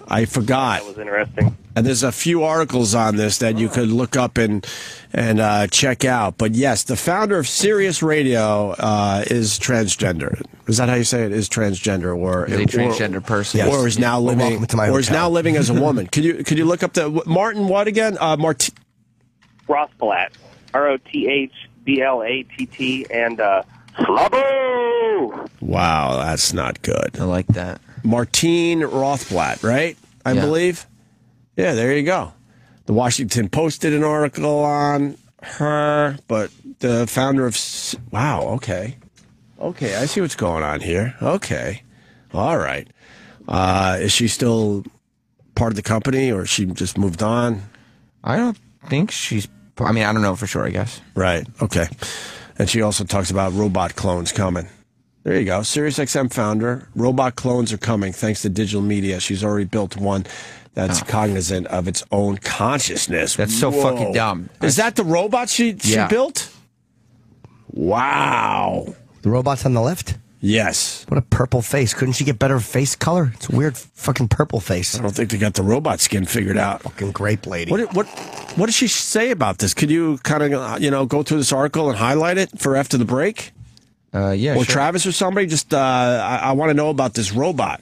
I forgot. That was interesting. And there's a few articles on this that you could look up and check out. But yes, the founder of Sirius Radio is transgender. Is that how you say it? Is transgender or is a transgender person? Yes. Or is now living as a woman? Could you look up the Martin what again? Rothblatt, Rothblatt, and Slabo. Wow, that's not good. I like that. Martine Rothblatt, right? I believe. Yeah, there you go. The Washington Post did an article on her, but the founder of... Wow, okay. Okay, I see what's going on here. Okay. All right. Is she still part of the company, or she just moved on? I don't think she's... I mean, I don't know for sure, I guess. Right, okay. And she also talks about robot clones coming. There you go. SiriusXM founder. Robot clones are coming thanks to digital media. She's already built one that's cognizant of its own consciousness. That's so fucking dumb. Is that the robot she built? Wow. The robot's on the left? Yes. What a purple face. Couldn't she get better face color? It's a weird fucking purple face. I don't think they got the robot skin figured out. Fucking grape lady. What does she say about this? Could you kind of, go through this article and highlight it for after the break? Yeah, or sure. Travis or somebody. Just I want to know about this robot.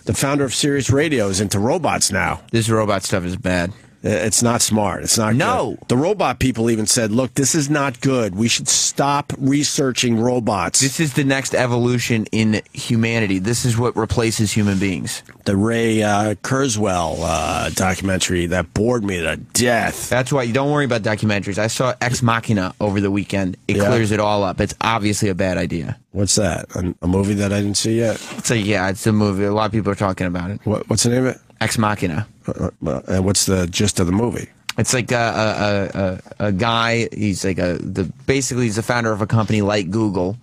The founder of Sirius Radio is into robots now. This robot stuff is bad. It's not smart. It's not good. The robot people even said, look, this is not good. We should stop researching robots. This is the next evolution in humanity. This is what replaces human beings. The Ray Kurzweil documentary that bored me to death. That's why you don't worry about documentaries. I saw Ex Machina over the weekend. It clears it all up. It's obviously a bad idea. What's that? A movie that I didn't see yet? It's a movie. A lot of people are talking about it. What's the name of it? Ex Machina. And what's the gist of the movie? It's like a guy. He's like basically he's the founder of a company like Google,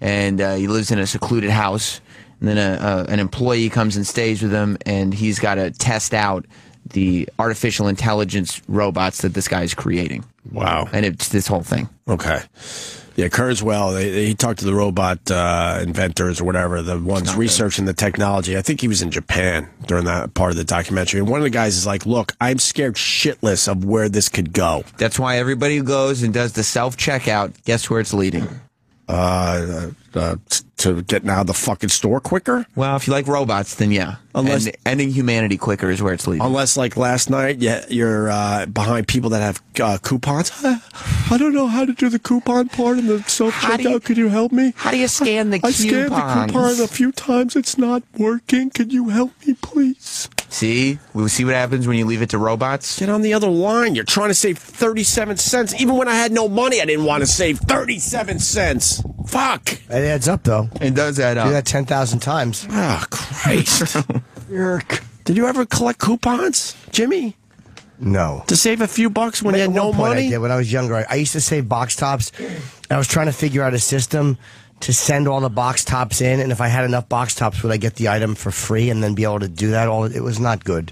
and he lives in a secluded house. And then an employee comes and stays with him, and he's got to test out the artificial intelligence robots that this guy is creating. Wow! And it's this whole thing. Okay. Yeah, Kurzweil, he talked to the robot inventors or whatever, the ones researching the technology. I think he was in Japan during that part of the documentary. And one of the guys is like, look, I'm scared shitless of where this could go. That's why everybody who goes and does the self-checkout, guess where it's leading? To getting out of the fucking store quicker? Well, if you like robots, then yeah. And ending humanity quicker is where it's leading. Unless, like last night, you're behind people that have coupons. I don't know how to do the coupon part in the self-checkout. Could you help me? How do you scan the coupons? I scanned the coupon a few times. It's not working. Could you help me, please? See? We see what happens when you leave it to robots? Get on the other line. You're trying to save 37 cents. Even when I had no money, I didn't want to save 37 cents. Fuck. It adds up, though. It does add up. Do that 10,000 times. Oh, Christ. Did you ever collect coupons, Jimmy? No. To save a few bucks when you had no money? I did when I was younger. I used to save box tops. I was trying to figure out a system to send all the box tops in, and if I had enough box tops, would I get the item for free and then be able to do that? It was not good.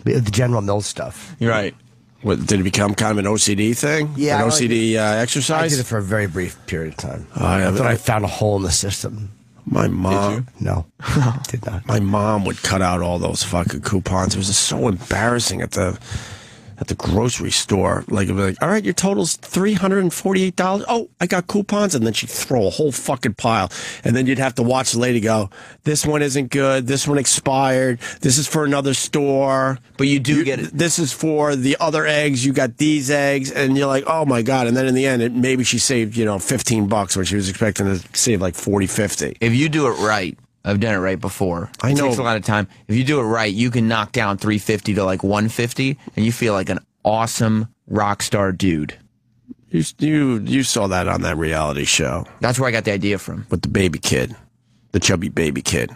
The General Mills stuff. You're right. What, did it become kind of an OCD thing? Yeah. An OCD exercise? I did it for a very brief period of time. I thought I found a hole in the system. My mom... Did you? No. Did not. My mom would cut out all those fucking coupons. It was just so embarrassing at the grocery store. Like, it'd be like, all right, your total's $348. Oh, I got coupons. And then she'd throw a whole fucking pile. And then you'd have to watch the lady go, this one isn't good. This one expired. This is for another store. But you get it. This is for the other eggs. You got these eggs. And you're like, oh my God. And then in the end, maybe she saved, $15 when she was expecting to save like 40, 50. If you do it right, I've done it right before. I know. It takes a lot of time. If you do it right, you can knock down 350 to like 150, and you feel like an awesome rock star dude. You saw that on that reality show. That's where I got the idea from. With the baby kid, the chubby baby kid.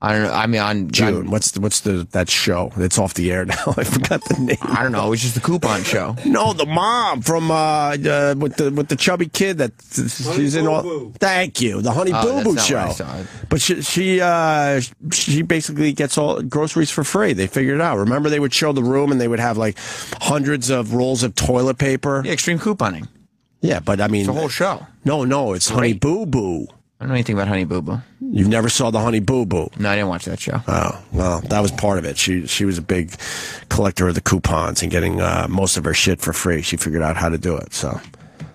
I don't know. I mean, on June. What's that show? It's off the air now. I forgot the name. I don't know. It was just the coupon show. No, the mom from with the chubby kid that she's in all. Thank you, the Honey Boo Boo show. But she basically gets all groceries for free. They figured it out. Remember, they would show the room and they would have like hundreds of rolls of toilet paper. Yeah, extreme couponing. Yeah, but I mean, it's a whole show. No, it's Honey Boo Boo. I don't know anything about Honey Boo Boo. You never saw the Honey Boo Boo? No, I didn't watch that show. Oh, well, that was part of it. She was a big collector of the coupons and getting most of her shit for free. She figured out how to do it. So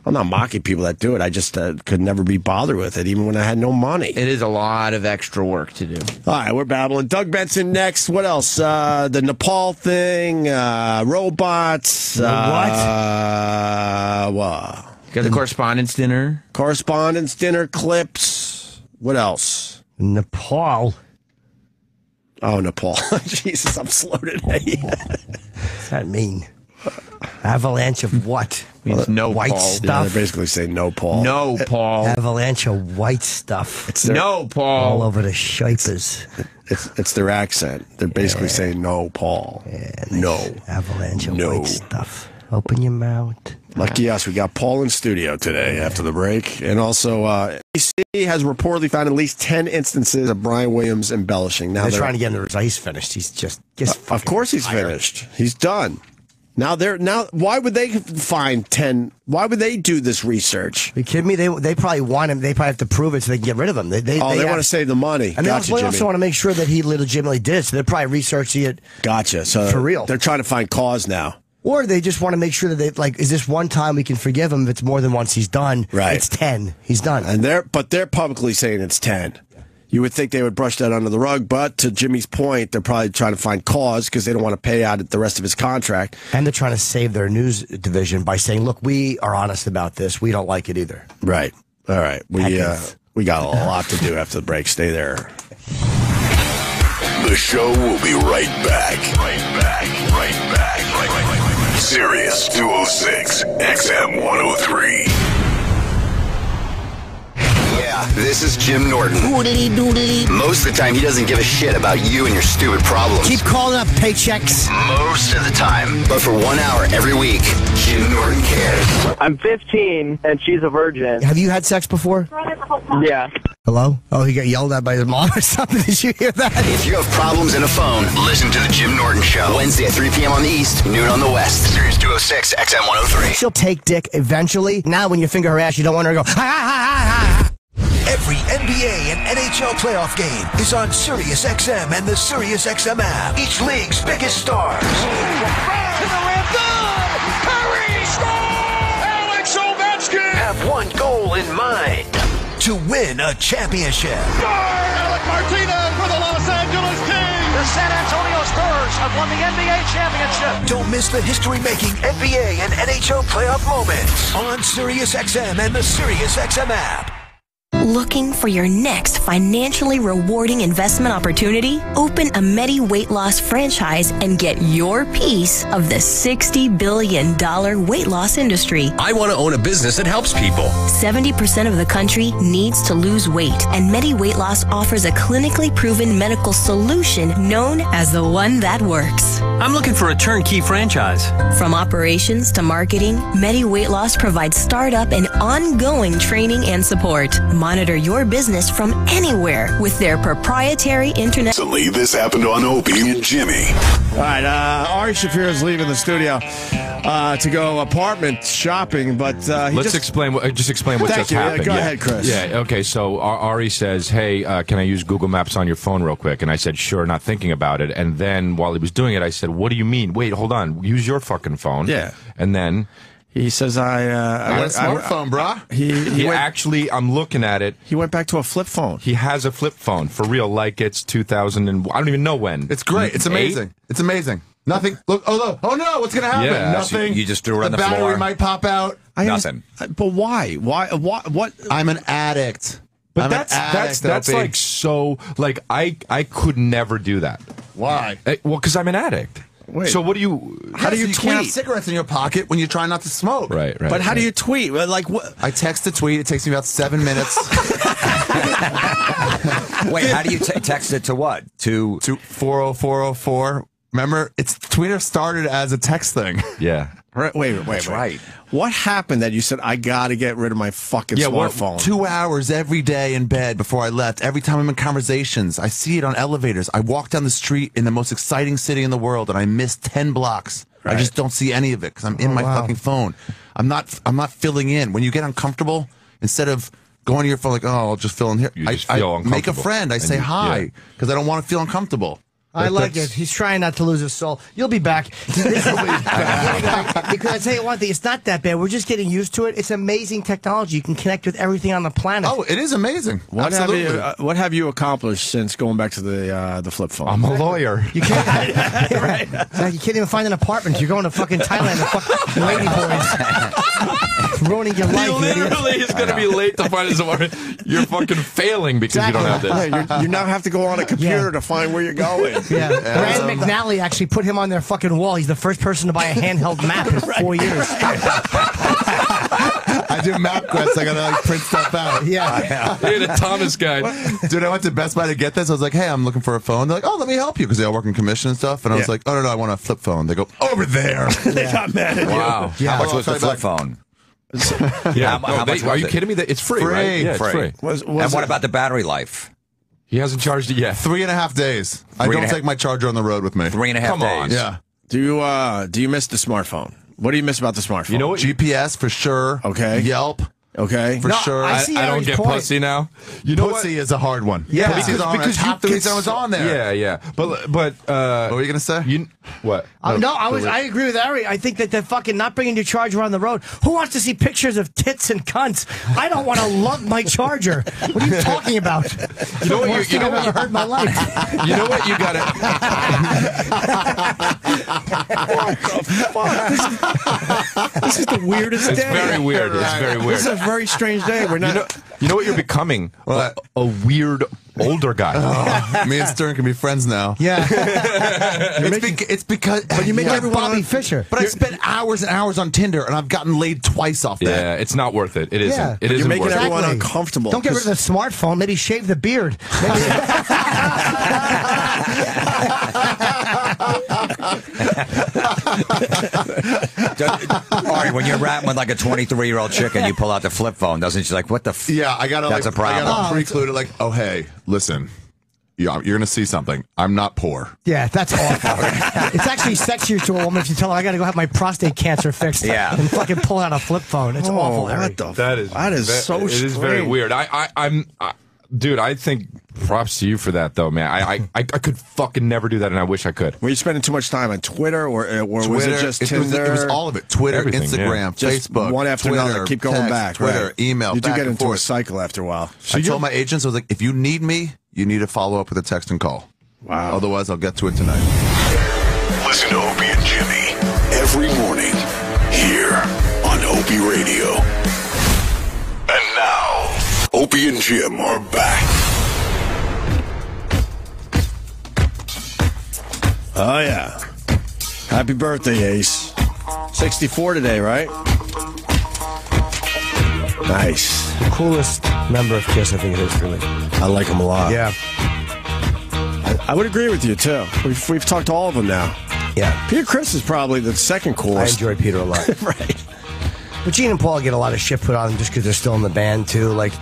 I'm not mocking people that do it. I just could never be bothered with it, even when I had no money. It is a lot of extra work to do. All right, we're babbling. Doug Benson next. What else? The Nepal thing, robots. What? What? Got the correspondence dinner. Correspondence dinner clips. What else? Nepal. Oh, Nepal. Jesus, I'm slow today. What's that mean? Avalanche of what? Means no white Paul. stuff. Yeah, they basically say no, Paul. No, Paul. Avalanche of white stuff. It's their, No, Paul. All over the shapers. It's their accent. They're basically saying no, Paul. Yeah, no. Avalanche of No. white stuff. Open your mouth. Lucky us, we got Paul in studio today after the break. And also, ABC has reportedly found at least 10 instances of Brian Williams embellishing. Now They're trying to get him to he's finished. He's just of course he's finished. He's done. Now why would they find 10? Why would they do this research? Are you kidding me? They probably want him. They probably have to prove it so they can get rid of him. They want to save the money. And Gotcha, they also want to make sure that he legitimately did it. So they're probably researching it. Gotcha. So for real. They're trying to find cause now. Or they just want to make sure that is this one time we can forgive him? If it's more than once he's done, right? It's 10. He's done. And they're publicly saying it's 10. You would think they would brush that under the rug, but to Jimmy's point, they're probably trying to find cause because they don't want to pay out the rest of his contract. And they're trying to save their news division by saying, "Look, we are honest about this. We don't like it either." Right. All right. We got a lot to do after the break. Stay there. The show will be right back. Sirius 206, XM 103. Yeah, this is Jim Norton. Doodly. Most of the time, he doesn't give a shit about you and your stupid problems. Keep calling up paychecks. Most of the time. But for 1 hour every week, Jim Norton cares. I'm 15, and she's a virgin. Have you had sex before? Yeah. Hello? Oh, he got yelled at by his mom or something. Did you hear that? If you have problems in a phone, listen to the Jim Norton Show. Wednesday at 3 p.m. on the East, noon on the West. Sirius 206, XM 103. She'll take dick eventually. Now, when you finger her ass, you don't want her to go, ha, ha, ha, ha. Every NBA and NHL playoff game is on Sirius XM and the Sirius XM app. Each league's biggest stars. To the rim, good! Curry scores! Alex Ovechkin have one goal in mind: to win a championship. Alec Martinez for the Los Angeles Kings! The San Antonio Spurs have won the NBA championship. Don't miss the history-making NBA and NHL playoff moments on Sirius XM and the Sirius XM app. Looking for your next financially rewarding investment opportunity? Open a Medi weight loss franchise and get your piece of the $60 billion weight loss industry. I want to own a business that helps people. 70% of the country needs to lose weight, and Medi Weight Loss offers a clinically proven medical solution known as the one that works. I'm looking for a turnkey franchise. From operations to marketing, Medi Weight Loss provides startup and ongoing training and support. Monitor your business from anywhere with their proprietary internet. Recently, this happened on Opie and Jimmy. All right, Ari Shaffir is leaving the studio to go apartment shopping, but let's explain what just Thank you. happened. Go ahead, Chris. Yeah. Okay. So Ari says, "Hey, can I use Google Maps on your phone real quick?" And I said, "Sure," not thinking about it. And then while he was doing it, I said, "What do you mean? Wait, hold on. Use your fucking phone." Yeah. And then he says, I got a smartphone, brah. He actually, I'm looking at it. He went back to a flip phone. He has a flip phone for real, like it's 2000 and I don't even know when. It's great. It's amazing. It's amazing. Nothing. Look. Oh no! What's gonna happen? Yeah, Nothing. So you just threw it on the battery floor. might pop out. Nothing. But why? What? I'm an addict. But I'm that's like so like I could never do that. Why? Well, because I'm an addict. Wait. So what do you? How do you You tweet? can't have cigarettes in your pocket when you try not to smoke. Right. But how do you tweet? Like what? I text a tweet. It takes me about 7 minutes. Wait, how do you text it to what? To 40404. Remember, Twitter started as a text thing. Yeah. Wait. That's right. What happened that you said I got to get rid of my fucking smartphone? 2 hours every day in bed before I left. Every time I'm in conversations, I see it on elevators. I walk down the street in the most exciting city in the world, and I miss 10 blocks. Right. I just don't see any of it because I'm in my fucking phone. I'm not filling in. When you get uncomfortable, instead of go on your phone like, oh, I'll just fill in here. You just I feel make a uncomfortable. friend. I say hi because I don't want to feel uncomfortable. I like it. He's trying not to lose his soul. You'll be back. Because I tell you one thing, it's not that bad. We're just getting used to it. It's amazing technology. You can connect with everything on the planet. Oh, it is amazing. Absolutely. What have you accomplished since going back to the flip phone? I'm a lawyer. You can't, right. You can't even find an apartment. You're going to fucking Thailand to fuck lady boys. Ruining your life. He literally is going to be late to find his apartment. You're fucking failing because you don't have this. Yeah, you now have to go on a computer to find where you're going. Yeah. Brand McNally actually put him on their fucking wall. He's the first person to buy a handheld map in 4 years. I do map quests. I gotta print stuff out. Yeah. You're the Thomas guy. Dude, I went to Best Buy to get this. I was like, hey, I'm looking for a phone. They're like, oh, let me help you because they all work in commission and stuff. And I was like, oh, no, I want a flip phone. They go, over there. They got mad at you. Wow. Yeah. How much was the flip phone? Yeah. How much Are was you it? kidding me? It's free, right? Yeah, it's free. And what about the battery life? He hasn't charged it yet. 3.5 days. I don't take my charger on the road with me. 3.5 Come on. days. Yeah. Do you miss the smartphone? What do you miss about the smartphone? You know what? GPS for sure. Okay. Yelp. Okay. For sure. I don't get pussy now. You know Pussy is a hard one. Yeah, Pussy's on because half the reason I was on there. Yeah, yeah. But what were you gonna say? What? I agree with Ari. I think that they're fucking not bringing your charger on the road. Who wants to see pictures of tits and cunts? I don't want to lug my charger. What are you talking about? You know what? You know I've what? ever heard in my life. You know what? You got to. This is the weirdest It's day. very weird. It's very weird. This is a very strange day. We're not. You know what you're becoming? What? A weird older guy. Me and Stern can be friends now. Yeah. It's because But you make everyone Bobby Fischer. But I spent hours and hours on Tinder, and I've gotten laid twice off that. Yeah, it's not worth it. It isn't. Yeah. It You're isn't making worth everyone it. uncomfortable. Don't get rid of the smartphone. Maybe shave the beard. Ari, when you're rapping with like a 23-year-old chick and you pull out the flip phone, doesn't she like, what the f? Yeah, I gotta That's like, a problem. I gotta preclude it like, oh hey, listen. Yeah, you're gonna see something. I'm not poor. Yeah, that's awful. It's actually sexier to a woman if you tell her I got to go have my prostate cancer fixed. Yeah. And fucking pull out a flip phone. It's awful. Harry. That is so strange. It is very weird. Dude, I think props to you for that, though, man. I could fucking never do that, and I wish I could. Were you spending too much time on Twitter, or was it just Tinder? It was all of it. Twitter, Everything, Instagram, Just Facebook, one after Twitter, another. Keep going text, back. Twitter, right. email. You do back get and into forth. a cycle after a while. I told my agents, I was like, if you need me, you need to follow up with a text and call. Wow. Otherwise, I'll get to it tonight. Listen to Opie and Jimmy every morning here on Opie Radio. And now, Opie and Jim are back. Oh, yeah. Happy birthday, Ace. 64 today, right? Nice. The coolest member of Kiss, I think, in history. I like him a lot. Yeah. I would agree with you, too. We've talked to all of them now. Yeah. Peter Criss is probably the second I coolest. enjoy Peter a lot. Right. But Gene and Paul get a lot of shit put on them just because they're still in the band, too. Like,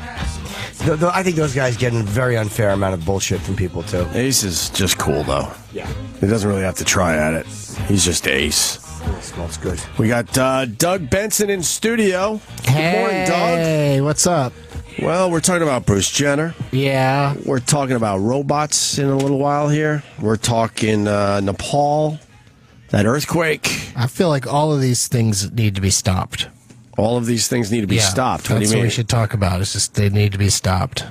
I think those guys get a very unfair amount of bullshit from people, too. Ace is just cool, though. Yeah. He doesn't really have to try at it. He's just Ace. It smells good. We got Doug Benson in studio. Good morning, Doug. Hey, what's up? Well, we're talking about Bruce Jenner. Yeah. We're talking about robots in a little while here. We're talking Nepal, that earthquake. I feel like all of these things need to be stopped. All of these things need to be stopped. What do That's you mean? what we should talk about. It's just they need to be stopped.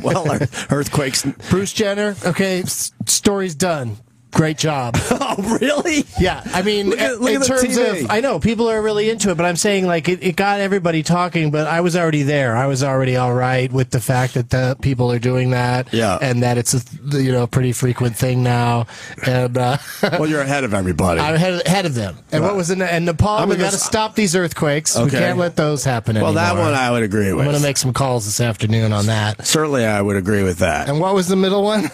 Well, earthquakes. Bruce Jenner, okay, story's done. Great job. Oh, really? Yeah, I mean, Look at in the terms TV. of, I know people are really into it, but I'm saying like it got everybody talking. But I was already there. I was already all right with the fact that the people are doing that, Yeah. and that it's a pretty frequent thing now. And Well, you're ahead of everybody. I'm ahead of them. And what was in Nepal? I'm We in got to this- stop these earthquakes. We Okay. can't let those happen Well, anymore. that one I would agree I'm with. going to make some calls this afternoon on that. Certainly, I would agree with that. And what was the middle one?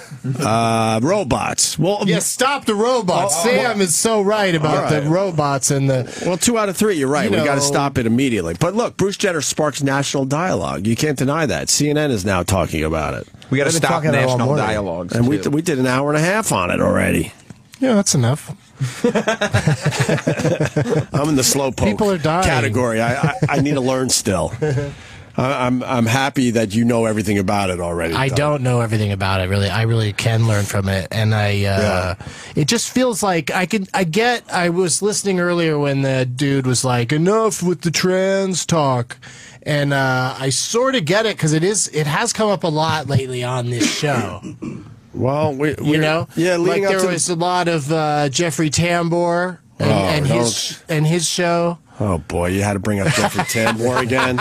Robots. Well, Yeah, stop the robots. Sam is so right about the robots and the. Well, 2 out of 3, you're right. You We got to know- stop it immediately. But look, Bruce Jenner sparks national dialogue. You can't deny that. CNN is now talking about it. We got to I've been stop talking about it all national morning. dialogues. And too. we did an hour and a half on it already. Yeah, that's enough. I'm in the slowpoke People are dying. category. I need to learn still. I'm happy that you know everything about it already. I don't know everything about it. Really, I really can learn from it, and it just feels like I was listening earlier when the dude was like, "Enough with the trans talk," and I sort of get it because it has come up a lot lately on this show. Well, you know, leading like up there was a lot of Jeffrey Tambor and his show. Oh boy, you had to bring up Jeffrey Tambor again.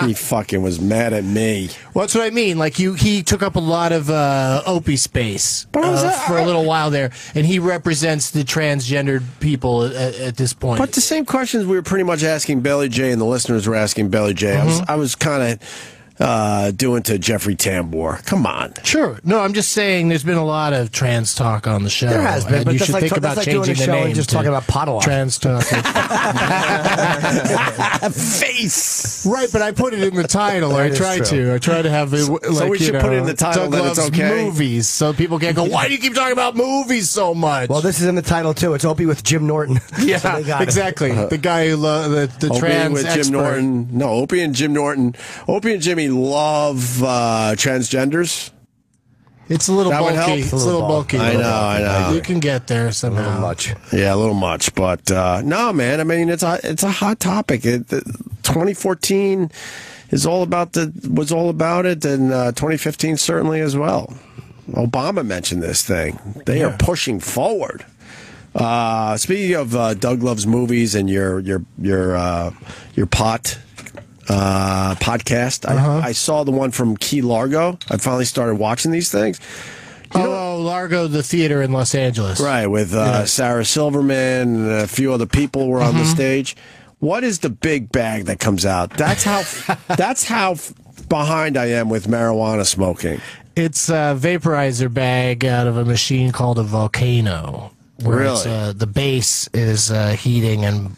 He fucking was mad at me. Well, that's what I mean. Like he took up a lot of Opie space for a little while there, and he represents the transgendered people at this point. But the same questions we were pretty much asking Belly J, and the listeners were asking Belly J. I was kind of doing to Jeffrey Tambor. Come on. Sure. No, I'm just saying there's been a lot of trans talk on the show. There has been, and but you that's should like, think about that's like changing doing a the show name and just to talking about pot a lot. Trans talk. Face. Right, but I put it in the title. I try to have it like, so we should put it in the title Doug that loves it's okay. movies, so people can't go, why do you keep talking about movies so much? Well, this is in the title too. It's Opie with Jim Norton. Yeah, so exactly. The guy who the Opie trans with expert. Jim Norton. No, Opie and Jim Norton. Opie and Jimmy love transgenders. It's a little That would bulky. help. It's a little bulky. I know. You can get there somehow. A little much. Yeah, a little much. But no, man. I mean, it's a hot topic. 2014 was all about it, and 2015 certainly as well. Obama mentioned this thing. They are pushing forward. Speaking of Doug loves movies and your pot podcast, I saw the one from Key Largo. I finally started watching these things. Largo, the theater in Los Angeles. Right, with Sarah Silverman and a few other people were on the stage. What is the big bag that comes out? That's how behind I am with marijuana smoking. It's a vaporizer bag out of a machine called a Volcano. Where Really? The base is a heating and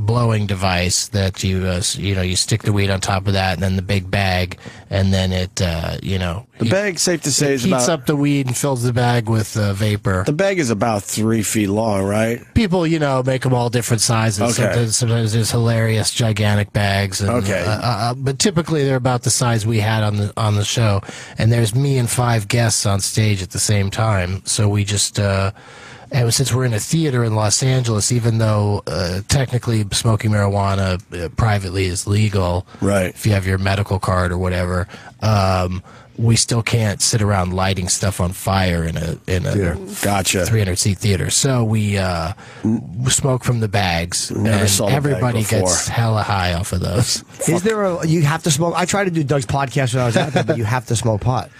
blowing device that you stick the weed on top of that, and then the big bag, and then it The bag, safe to say, is heats about up the weed and fills the bag with vapor. the bag is about 3 feet long, right? People, make them all different sizes. Okay. Sometimes there's hilarious, gigantic bags. And, Okay. But typically they're about the size we had on the show. And there's me and 5 guests on stage at the same time. So we just, and since we're in a theater in Los Angeles, even though technically smoking marijuana privately is legal, Right. if you have your medical card or whatever, we still can't sit around lighting stuff on fire in a Gotcha. 300-seat theater. So we smoke from the bags, Never and saw the bag everybody before. gets hella high off of those. Is there you have to smoke? I tried to do Doug's podcast when I was out there, but you have to smoke pot.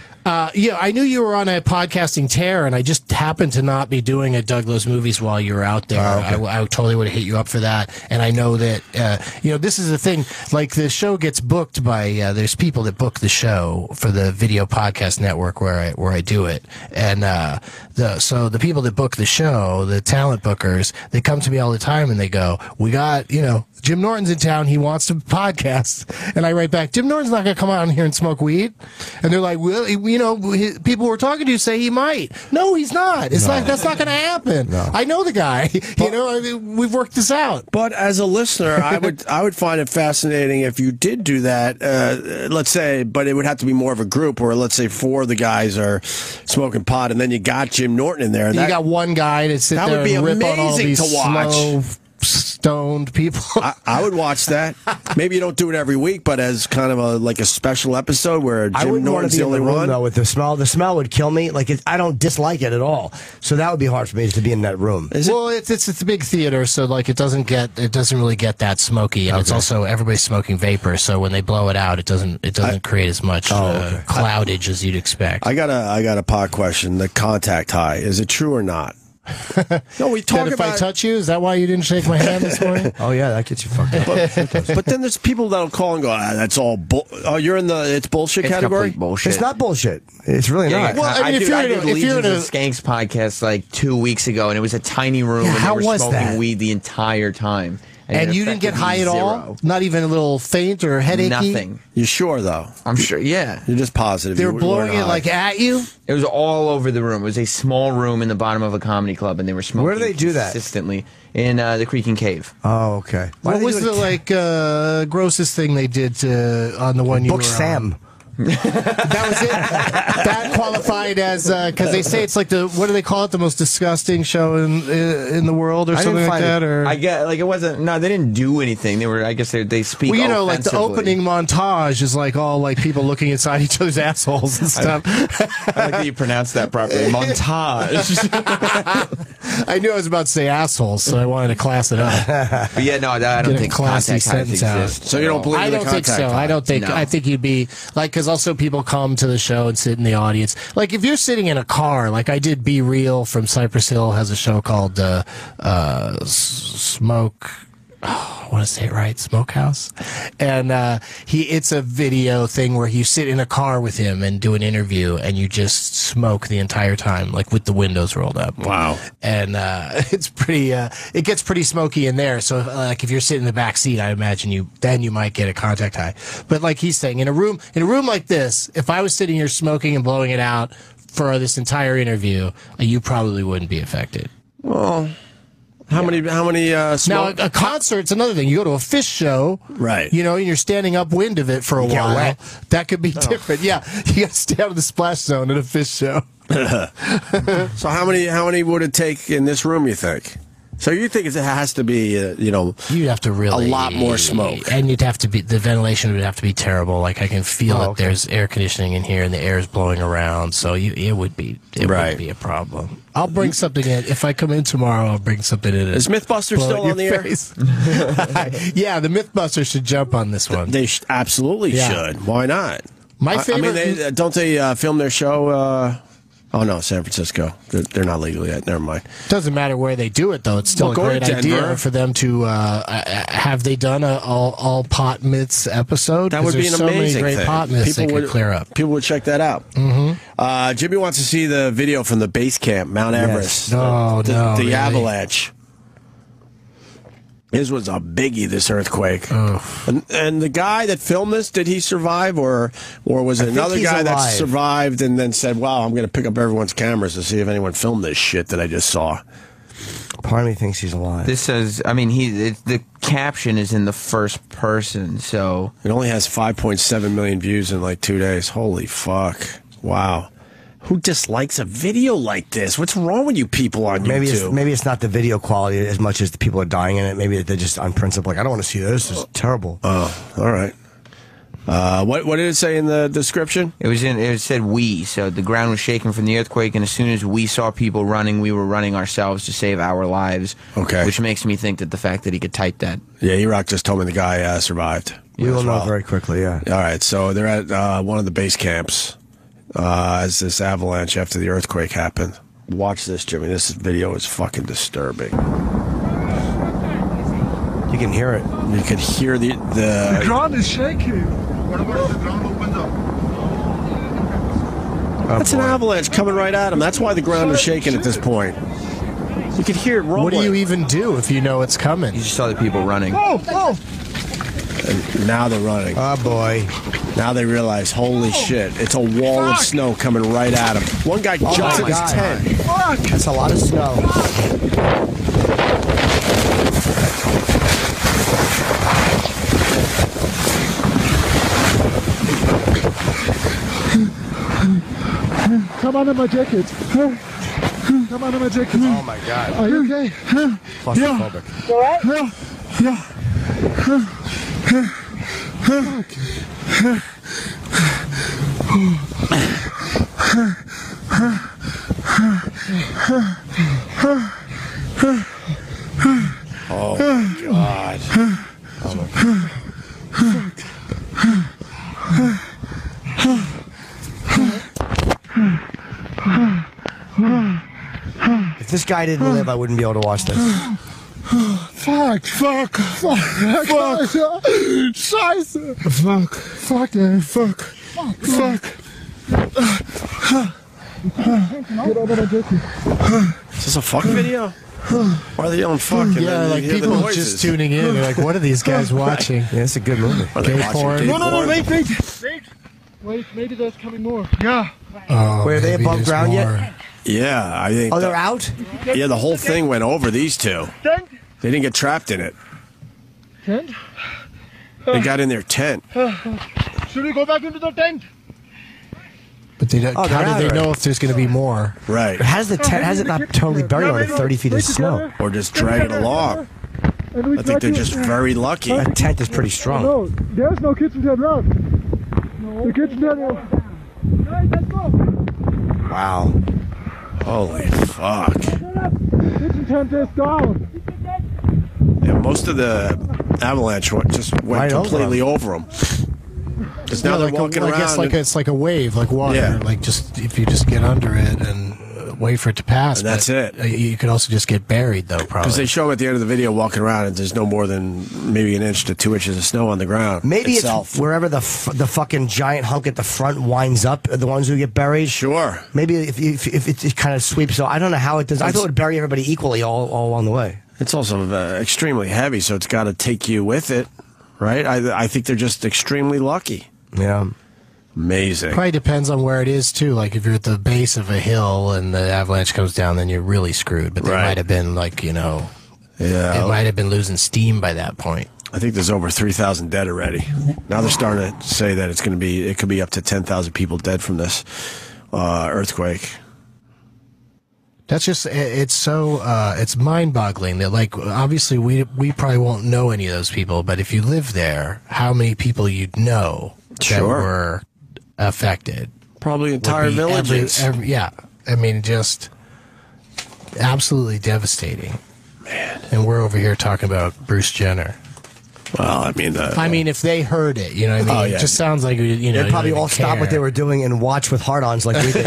Yeah, I knew you were on a podcasting tear, and I just happened to not be doing a Doug Loves Movies while you were out there. I totally would have hit you up for that. And I know that, this is the thing. Like, the show gets booked by, there's people that book the show for the video podcast network where I do it. And so the people that book the show, the talent bookers, they come to me all the time and they go, we got, Jim Norton's in town. He wants to podcast. And I write back, Jim Norton's not going to come out here and smoke weed. And they're like, well, people we're talking to say he might. No, he's not. It's like, that's not going to happen. No. I know the guy. We've worked this out. But as a listener, I would find it fascinating if you did do that. Let's say, but it would have to be more of a group where, let's say, 4 of the guys are smoking pot, and then you got Jim Norton in there. You got one guy to sit there and rip on all these slow, stoned people. I would watch that. Maybe you don't do it every week, but as kind of a special episode where Jim Norton's the only one. Though, with the smell would kill me. I don't dislike it at all. So that would be hard for me to be in that room. It's a big theater, so it doesn't really get that smoky, and it's also everybody's smoking vapor. So when they blow it out, it doesn't create as much cloudage as you'd expect. I got a pot question. The contact high, is it true or not? No, we talk if about. I touch you, is that why you didn't shake my hand this morning? Oh yeah, that gets you fucked up. But then there's people that'll call and go, that's all you're in the it's bullshit category. Bullshit. It's not bullshit. It's really not. Well, I did the Skanks podcast 2 weeks ago, and it was a tiny room, and how they were was smoking that? weed the entire time. And you didn't get high at all? Not even a little faint or headachy? Nothing. You sure, though? I'm sure, yeah. You're just positive. They were blowing it like at you? It was all over the room. It was a small room in the bottom of a comedy club, and they were smoking. Where do they do that? Consistently. In the Creaking Cave. Oh, okay. What was the grossest thing they did on the one you Book were Sam. on? That was it. That qualified as because they say it's like what do they call it? The most disgusting show in the world or something like that. Or I get like it wasn't. No, they didn't do anything. They were. I guess they speak. Well, you know, like the opening montage is like all like people looking inside each other's assholes and stuff. I like that you pronounced that properly. Montage. I knew I was about to say assholes, so I wanted to class it up. But yeah, no, I don't think contact highs exist. So you don't believe I don't think so. I don't think. No. I think you'd be like because also people come to the show and sit in the audience. Like if you're sitting in a car, like I did Be Real from Cypress Hill has a show called Smoke. Oh, I want to say it right, Smokehouse, and it's a video thing where you sit in a car with him and do an interview, and you just smoke the entire time, like with the windows rolled up. Wow! And it's pretty. It gets pretty smoky in there. So, like if you're sitting in the back seat, I imagine you might get a contact high. But like he's saying, in a room like this, if I was sitting here smoking and blowing it out for this entire interview, you probably wouldn't be affected. Well. How many smoke? Now, a concert's another thing. You go to a Fish show, right? You know, and you're standing upwind of it for a while. Wet. That could be different. Yeah, you got to stay out of the splash zone at a Fish show. So how many would it take in this room, you think? So you think it has to be, you'd have to really a lot more smoke, and you'd have to be the ventilation would have to be terrible. Like I can feel that there's air conditioning in here, and the air is blowing around, so it would be wouldn't be a problem. I'll bring something in if I come in tomorrow. I'll bring something in. Is MythBuster still on the air? Yeah, the MythBuster should jump on this one. They absolutely should. Why not? My favorite. I mean, don't they film their show? Oh no, San Francisco. They're not legal yet. Never mind. Doesn't matter where they do it, though. It's still a great idea for them to have they done a all pot myths episode? That would be an amazing thing. So many great thing. pot myths they could clear up. People would check that out. Mm-hmm. Jimmy wants to see the video from the base camp, Mount Everest. No, the really? avalanche. His was a biggie, this earthquake. And the guy that filmed this, did he survive, or was it another guy that survived and then said, "Wow, I'm going to pick up everyone's cameras to see if anyone filmed this shit that I just saw"? Part of me thinks he's alive. This says, I mean, the caption is in the first person, so it only has 5.7 million views in like 2 days. Holy fuck! Wow. Who dislikes a video like this? What's wrong with you people on YouTube? Maybe it's not the video quality as much as the people are dying in it. Maybe they're just on principle. Like, I don't want to see this. This is terrible. Oh, all right. What did it say in the description? It said we. So the ground was shaking from the earthquake, and as soon as we saw people running, we were running ourselves to save our lives. Okay. Which makes me think that the fact that he could type that. Yeah, E-Rock just told me the guy survived. We will know very quickly. Yeah. All right. So they're at one of the base camps. As this avalanche after the earthquake happened. Watch this, Jimmy. This video is fucking disturbing. You can hear it. You can hear the ground is shaking. That's an avalanche coming right at him. That's why the ground is shaking at this point. You can hear it rumbling. What do you even do if you know it's coming? You just saw the people running. And now they're running. Oh, boy. Now they realize, holy shit, it's a wall of snow coming right at them. One guy jumps in his tent. That's a lot of snow. Come on in my jacket. Come on in my jacket. Oh, my God. Are you okay? Claustrophobic. You all right? Yeah. Oh, God. Oh, my God. If this guy didn't live, I wouldn't be able to watch this. Fuck. Scheiße. Fuck, ey. Fuck. Is this a fuck video? Why are they yelling fuck? And Yeah, then like you hear the people noises. just tuning in. They're like, what are these guys watching? Yeah, it's a good movie. Are they Gay watching porn? gay No, porn? wait, maybe there's coming more. Yeah. Oh, Wait, are they maybe above there's ground yet? more. Yeah, I think. Oh, they're out? Yeah, the whole thing went over these two. Tent? They didn't get trapped in it. Tent? They got in their tent. Should we go back into the tent? But they don't, Oh, they're how out do they know already. if there's going to be more? Right. Has it not totally buried under 30 feet of snow? Or just drag it along. I think they're just very lucky. That tent is pretty strong. No, there's no kitchen tent left. The kitchen tent. Let's go. Wow. Holy fuck. Kitchen tent is down. Yeah, most of the avalanche just went Right over completely over them. Because now they're walking around. I guess like and- it's like a wave, like water. Yeah. Like just if you just get under it and wait for it to pass. And that's but, it. You could also just get buried though, probably. Because they show them at the end of the video walking around, and there's no more than maybe an inch to 2 inches of snow on the ground. Maybe itself. it's wherever the fucking giant hunk at the front winds up, are the ones who get buried. Sure. Maybe if it kind of sweeps. So I don't know how it does. I thought it would bury everybody equally all along the way. It's also extremely heavy, so it's got to take you with it, right? I think they're just extremely lucky. Yeah. Amazing. Probably depends on where it is too. Like if you're at the base of a hill and the avalanche comes down, then you're really screwed. But they Right. might have been like Yeah. it might have been losing steam by that point. I think there's over 3,000 dead already. Now they're starting to say that it could be up to 10,000 people dead from this earthquake. That's just it's so it's mind-boggling that like obviously we probably won't know any of those people, but if you live there, how many people you'd know that Sure. were affected? Probably Would entire be villages. yeah, I mean just absolutely devastating. Man, and we're over here talking about Bruce Jenner. Well, I mean, if they heard it, you know what I mean? Oh, yeah. It just sounds like, you know, They'd probably you don't all even stop what care. they were doing and watch with hard-ons like we did.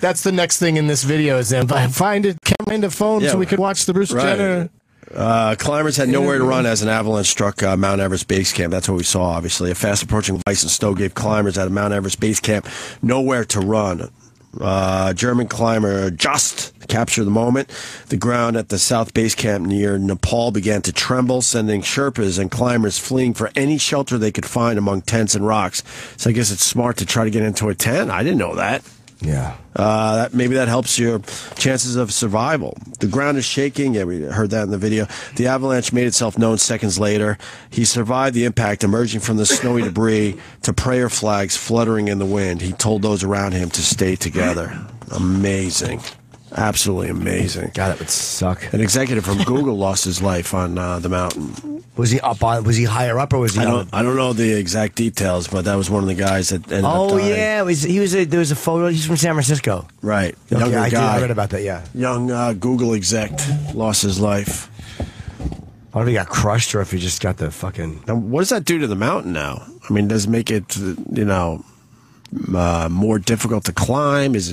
That's the next thing in this video is them find a phone Yeah. so we could watch the Bruce Right. Jenner. Climbers had nowhere to run as an avalanche struck Mount Everest base camp. That's what we saw, obviously. A fast approaching ice and snow gave climbers at Mount Everest base camp nowhere to run. German climber Just captured the moment. The ground at the South Base Camp near Nepal began to tremble, sending Sherpas and climbers fleeing for any shelter they could find among tents and rocks. So I guess it's smart to try to get into a tent. I didn't know that. Yeah. Maybe that helps your chances of survival. The ground is shaking. Yeah, we heard that in the video. The avalanche made itself known seconds later. He survived the impact, emerging from the snowy debris to prayer flags fluttering in the wind. He told those around him to stay together. Amazing. Absolutely amazing. God, it would suck. An executive from Google lost his life on the mountain. Was he up on? Was he higher up or was he? I don't know the exact details, but that was one of the guys that ended up Oh dying. yeah, there was a photo. He's from San Francisco. Right. Okay, Younger I guy. read about that. Yeah. Young Google exec lost his life. I don't know if he got crushed or if he just got the fucking. Now, what does that do to the mountain now? I mean, does it make it, more difficult to climb? Does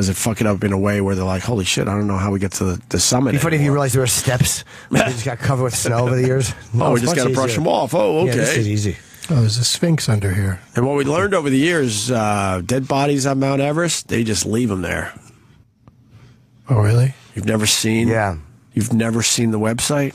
it fuck it up in a way where they're like, holy shit, I don't know how we get to the summit It'd be funny if you anymore. realized there were steps. They just got covered with snow over the years. No, we it's just much got to brush easier. them off. Oh, okay. Yeah, this is easy. Oh, there's a Sphinx under here. And what we learned over the years, dead bodies on Mount Everest, they just leave them there. Oh, really? You've never seen? Yeah. You've never seen the website?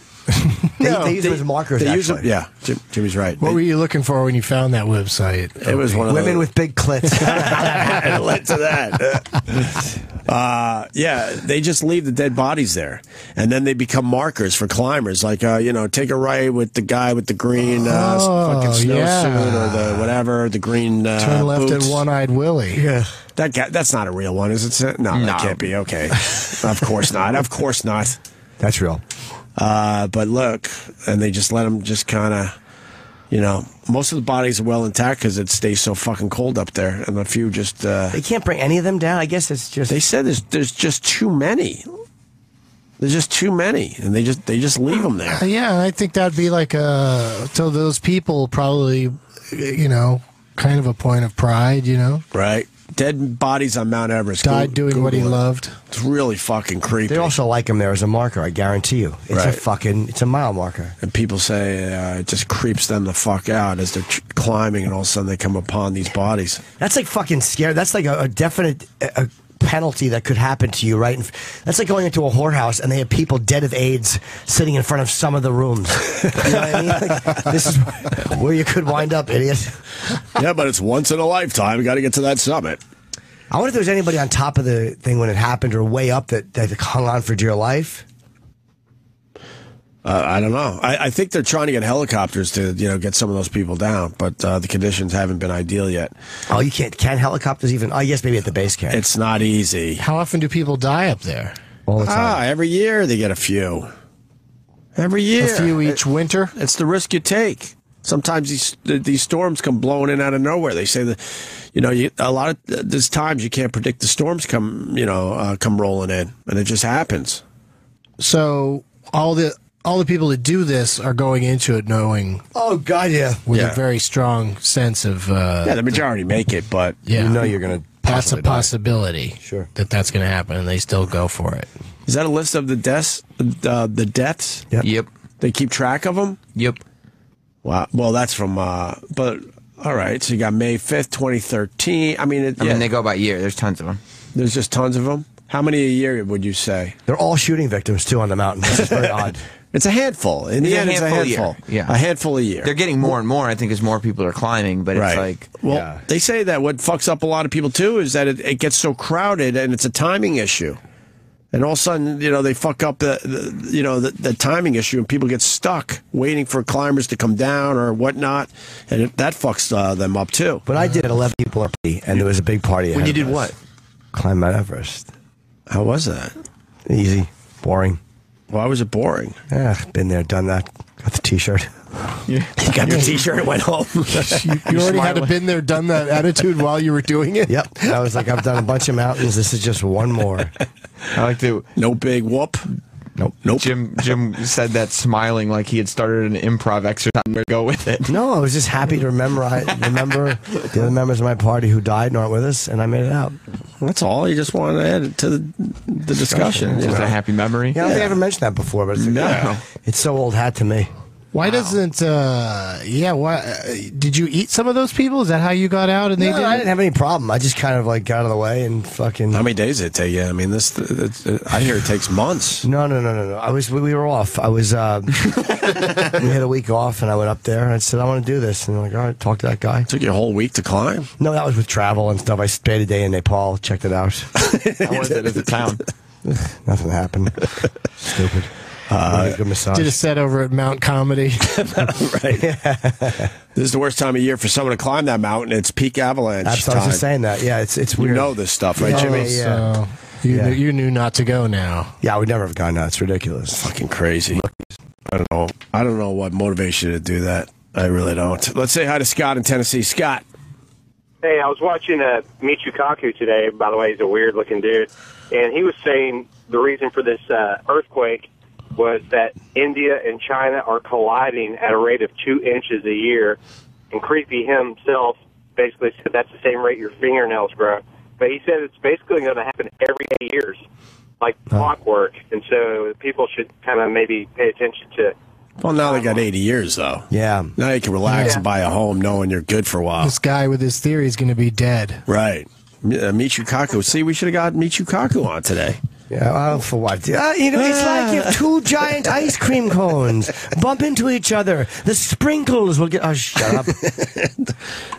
They use them as markers. They use Actually. them, yeah. Jimmy's right. What were you looking for when you found that website? It was one of Women those. with big clits. It led to that. Yeah, they just leave the dead bodies there, and then they become markers for climbers. Like, take a right with the guy with the green fucking snowsuit or the whatever, the green. Turn left boots. at One-Eyed Willie. Yeah. That guy, that's not a real one, is it? No, that can't be. Okay, of course not. Of course not. That's real. But look, and they just let them just kind of. Most of the bodies are well intact because it stays so fucking cold up there, and a few just. They can't bring any of them down. I guess it's just. They said there's just too many. There's just too many, and they just leave them there. Yeah, I think that'd be like to those people probably, kind of a point of pride, Right. Dead bodies on Mount Everest. Died doing what he Google it. loved. It's really fucking creepy. They also like him there as a marker. I guarantee you. It's Right. it's a mile marker. And people say it just creeps them the fuck out as they're climbing, and all of a sudden they come upon these bodies. That's like fucking scary. That's like a definite penalty that could happen to you, right? And that's like going into a whorehouse and they have people dead of AIDS sitting in front of some of the rooms. You know what I mean? Like, this is where you could wind up, idiot. Yeah, but it's once in a lifetime. You got to get to that summit. I wonder if there was anybody on top of the thing when it happened or way up that hung on for dear life. I don't know. I think they're trying to get helicopters to get some of those people down, but the conditions haven't been ideal yet. Oh, you can't helicopters even? I guess maybe at the base camp. It's not easy. How often do people die up there? All the time. Every year they get a few. Every year. A few each winter? It's the risk you take. Sometimes these storms come blowing in out of nowhere. They say that, there's times you can't predict the storms come rolling in, and it just happens. So all the people that do this are going into it knowing. Oh God, yeah, with a very strong sense of. The majority make it, but you know you're going to. That's a possibility. Sure, that's going to happen, and they still go for it. Is that a list of the deaths? The deaths? Yep. They keep track of them. Yep. Wow. Well, that's from. But all right. So you got May 5th, 2013. I mean, they go by year. There's tons of them. There's just tons of them. How many a year would you say? They're all shooting victims too on the mountain. This is very odd. It's a handful. In the end, it's a handful. Yeah. A handful a year. They're getting more and more, I think, as more people are climbing, but it's like... Well, they say that what fucks up a lot of people, too, is that it gets so crowded, and it's a timing issue. And all of a sudden, they fuck up the timing issue, and people get stuck waiting for climbers to come down or whatnot, and that fucks them up, too. But I did 11 people are and there was a big party. When you did what? Climb Mount Everest. How was that? Easy. Boring. Why was it boring? Yeah, been there, done that. Got the T-shirt. You got the T-shirt and went home. you already had a been there, done that attitude while you were doing it? Yep. I was like, I've done a bunch of mountains. This is just one more. I like to... No big whoop. Nope. Jim said that smiling like he had started an improv exercise to go with it. No, I was just happy to remember the other members of my party who died and aren't with us, and I made it out. That's all. You just wanted to add it to the discussion. Just a happy memory. Yeah, I don't think I ever mentioned that before, but it's so old hat to me. Why doesn't? Did you eat some of those people? Is that how you got out? And they didn't? I didn't have any problem. I just kind of got out of the way and fucking. How many days did it take you? I mean, I hear it takes months. No. We were off. I was. We had a week off, and I went up there and I said, I want to do this. And they're like, all right, talk to that guy. It took you a whole week to climb? No, that was with travel and stuff. I stayed a day in Nepal, checked it out. How was it as a town? Nothing happened. Stupid. Good massage. Did a set over at Mount Comedy. Right. This is the worst time of year for someone to climb that mountain. It's peak avalanche I was just saying that. Yeah, it's weird. You know this stuff, right, Jimmy? Yeah. So you knew not to go now. Yeah, I would never have gone now. It's ridiculous. It's fucking crazy. I don't know what motivates you to do that. I really don't. Let's say hi to Scott in Tennessee. Scott. Hey, I was watching Michio Kaku today. By the way, he's a weird-looking dude. And he was saying the reason for this earthquake was that India and China are colliding at a rate of 2 inches a year. And Creepy himself basically said that's the same rate your fingernails grow. But he said it's basically going to happen every 8 years, like clockwork. And so people should kind of maybe pay attention to. Well, now they got 80 years, though. Yeah. Now you can relax and buy a home knowing you're good for a while. This guy with his theory is going to be dead. Right. Michio Kaku. See, we should have got Michio Kaku on today. Yeah, for what? It's like if two giant ice cream cones bump into each other. The sprinkles will get... Oh, shut up.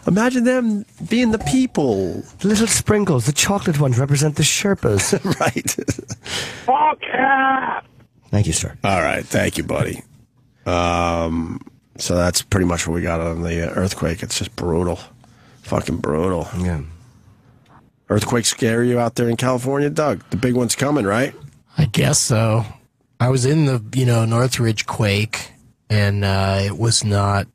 Imagine them being the people. The little sprinkles, the chocolate ones, represent the Sherpas. Right. Fuck yeah! Thank you, sir. All right. Thank you, buddy. So that's pretty much what we got on the earthquake. It's just brutal. Fucking brutal. Yeah. Earthquakes scare you out there in California, Doug? The big one's coming, right? I guess so. I was in the Northridge quake, and it was not.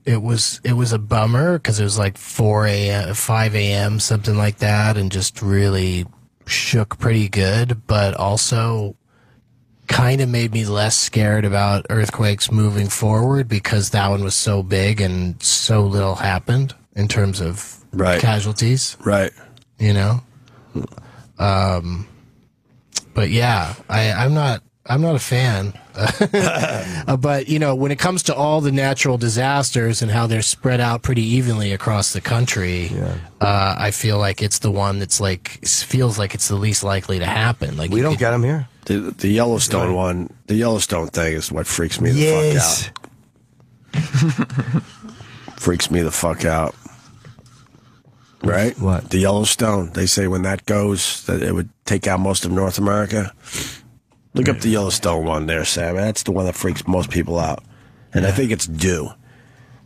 It was a bummer because it was like 5 a.m., something like that, and just really shook pretty good. But also, kind of made me less scared about earthquakes moving forward because that one was so big and so little happened in terms of casualties. Right. But yeah, I'm not I'm not a fan. But, you know, when it comes to all the natural disasters and how they're spread out pretty evenly across the country, I feel like it's the one that's feels like it's the least likely to happen. Like we don't get them here. The Yellowstone one, the Yellowstone thing is what freaks me the fuck out. Freaks me the fuck out. Right? What? The Yellowstone. They say when that goes, that it would take out most of North America. Look up the Yellowstone one there, Sam. That's the one that freaks most people out. And I think it's due.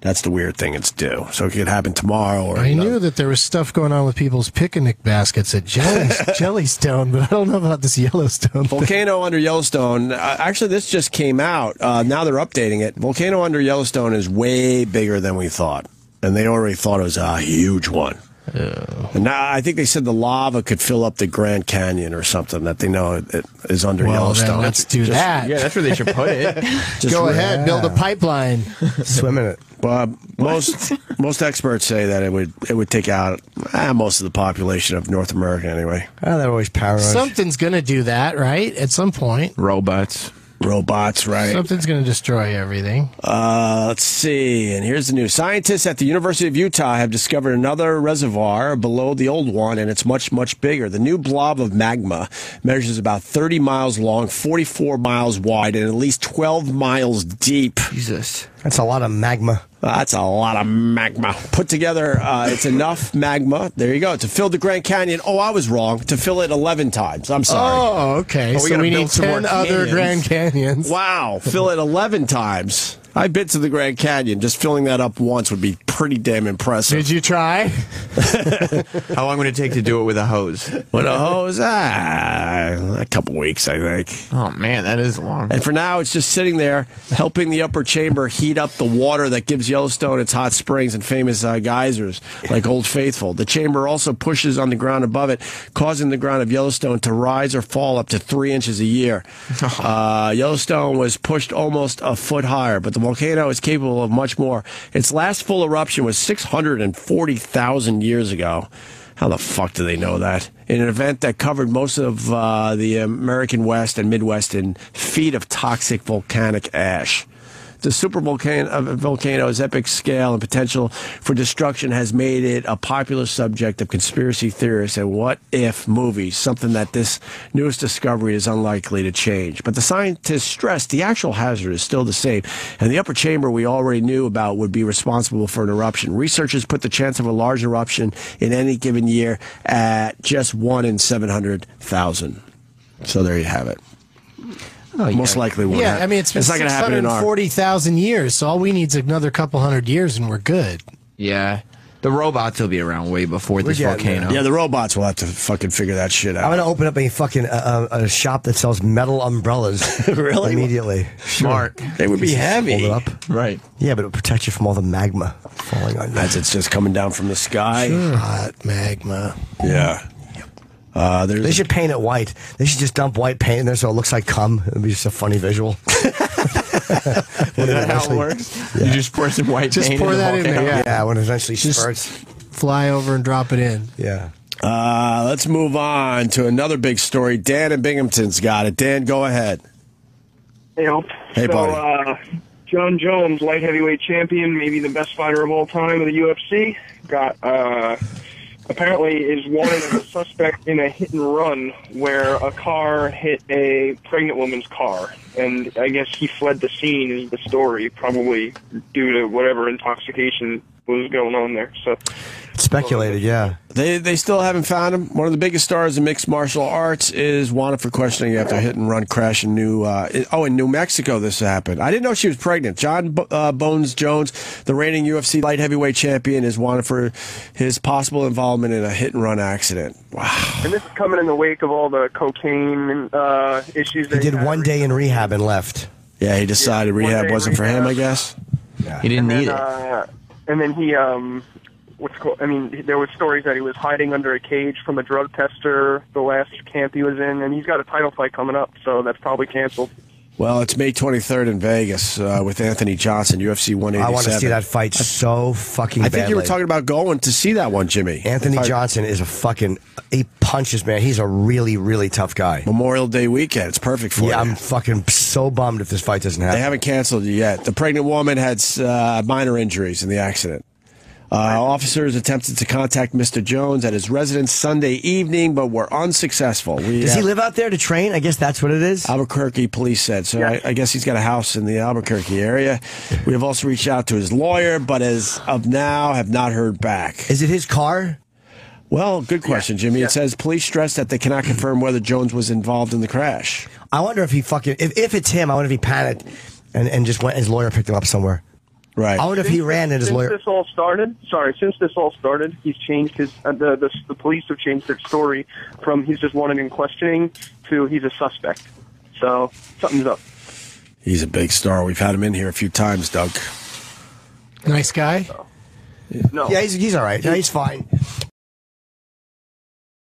That's the weird thing. It's due. So it could happen tomorrow. Or I knew that there was stuff going on with people's picnic baskets at Jellystone, but I don't know about this Yellowstone thing. Volcano under Yellowstone. Actually, this just came out. Now they're updating it. Volcano under Yellowstone is way bigger than we thought. And they already thought it was a huge one. And now I think they said the lava could fill up the Grand Canyon or something that they know it is under Yellowstone. Then let's do that. Yeah, that's where they should put it. Go ahead, build a pipeline. Swim in it. Most experts say that it would take out most of the population of North America anyway. They're always paranoid. Something's going to do that, right? At some point. Robots, right? Something's going to destroy everything. Let's see. And here's the news. Scientists at the University of Utah have discovered another reservoir below the old one, and it's much, much bigger. The new blob of magma measures about 30 miles long, 44 miles wide, and at least 12 miles deep. Jesus. That's a lot of magma. That's a lot of magma. Put together, it's enough magma, there you go, to fill the Grand Canyon. Oh, I was wrong. To fill it 11 times. I'm sorry. Oh, okay. So we need 10 other Grand Canyons. Wow. Fill it 11 times. I've been to the Grand Canyon. Just filling that up once would be pretty damn impressive. Did you try? How long would it take to do it with a hose? With a hose? A couple weeks, I think. Oh, man, that is long. And for now, it's just sitting there, helping the upper chamber heat up the water that gives Yellowstone its hot springs and famous geysers, like Old Faithful. The chamber also pushes on the ground above it, causing the ground of Yellowstone to rise or fall up to 3 inches a year. Yellowstone was pushed almost a foot higher, but the volcano is capable of much more. Its last full eruption was 640,000 years ago. How the fuck do they know that? In an event that covered most of the American West and Midwest in feet of toxic volcanic ash. The supervolcano's epic scale and potential for destruction has made it a popular subject of conspiracy theorists and what-if movies, something that this newest discovery is unlikely to change. But the scientists stress the actual hazard is still the same, and the upper chamber we already knew about would be responsible for an eruption. Researchers put the chance of a large eruption in any given year at just 1 in 700,000. So there you have it. Most likely won't. Yeah, I mean, it's been not going to happen in our 640,000 years, so all we need is another couple hundred years and we're good. Yeah. The robots will be around way before this volcano. Yeah, the robots will have to fucking figure that shit out. I'm going to open up a fucking a shop that sells metal umbrellas. Really? Immediately. Smart. They would be heavy. Hold it up. Right. Yeah, but it would protect you from all the magma falling on you. As it's just coming down from the sky. Sure. Hot magma. Yeah. They should paint it white. They should just dump white paint in there so it looks like cum. It would be just a funny visual. Is that how it works? Yeah. You just pour some white just paint pour in that the volcano? in there. Yeah, when it eventually just spurts. Fly over and drop it in. Yeah. Let's move on to another big story. Dan in Binghamton's got it. Dan, go ahead. Hey, buddy. John Jones, light heavyweight champion, maybe the best fighter of all time of the UFC, got apparently is wanted as a suspect in a hit and run where a car hit a pregnant woman's car. And I guess he fled the scene is the story, probably due to whatever intoxication was going on there. So speculated, yeah. They still haven't found him. One of the biggest stars in mixed martial arts is wanted for questioning after a hit and run crash in in New Mexico. This happened. I didn't know she was pregnant. John Bones Jones, the reigning UFC light heavyweight champion, is wanted for his possible involvement in a hit and run accident. Wow. And this is coming in the wake of all the cocaine issues. He did 1 day in rehab and left. Yeah, he decided rehab wasn't for him, I guess. Yeah. He didn't need it. And then he, there was stories that he was hiding under a cage from a drug tester the last camp he was in, and he's got a title fight coming up, so that's probably canceled. Well, it's May 23rd in Vegas with Anthony Johnson, UFC 187. I want to see that fight so fucking badly. I think you were talking about going to see that one, Jimmy. Anthony Johnson is he punches, man. He's a really, really tough guy. Memorial Day weekend. It's perfect for you. Yeah, I'm fucking so bummed if this fight doesn't happen. They haven't canceled it yet. The pregnant woman had minor injuries in the accident. Officers attempted to contact Mr. Jones at his residence Sunday evening, but were unsuccessful. Does he live out there to train? I guess that's what it is. Albuquerque police said. So I guess he's got a house in the Albuquerque area. We have also reached out to his lawyer, but as of now, have not heard back. Is it his car? Well, good question, Jimmy. It says police stress that they cannot confirm whether Jones was involved in the crash. I wonder if he if it's him, I wonder if he panicked and just went, his lawyer picked him up somewhere. Right. I wonder if he ran and his lawyer. Since this all started, he's changed his. The police have changed their story from he's just wanted in questioning to he's a suspect. So something's up. He's a big star. We've had him in here a few times, Doug. Nice guy. No. Yeah, he's all right. No, he's fine.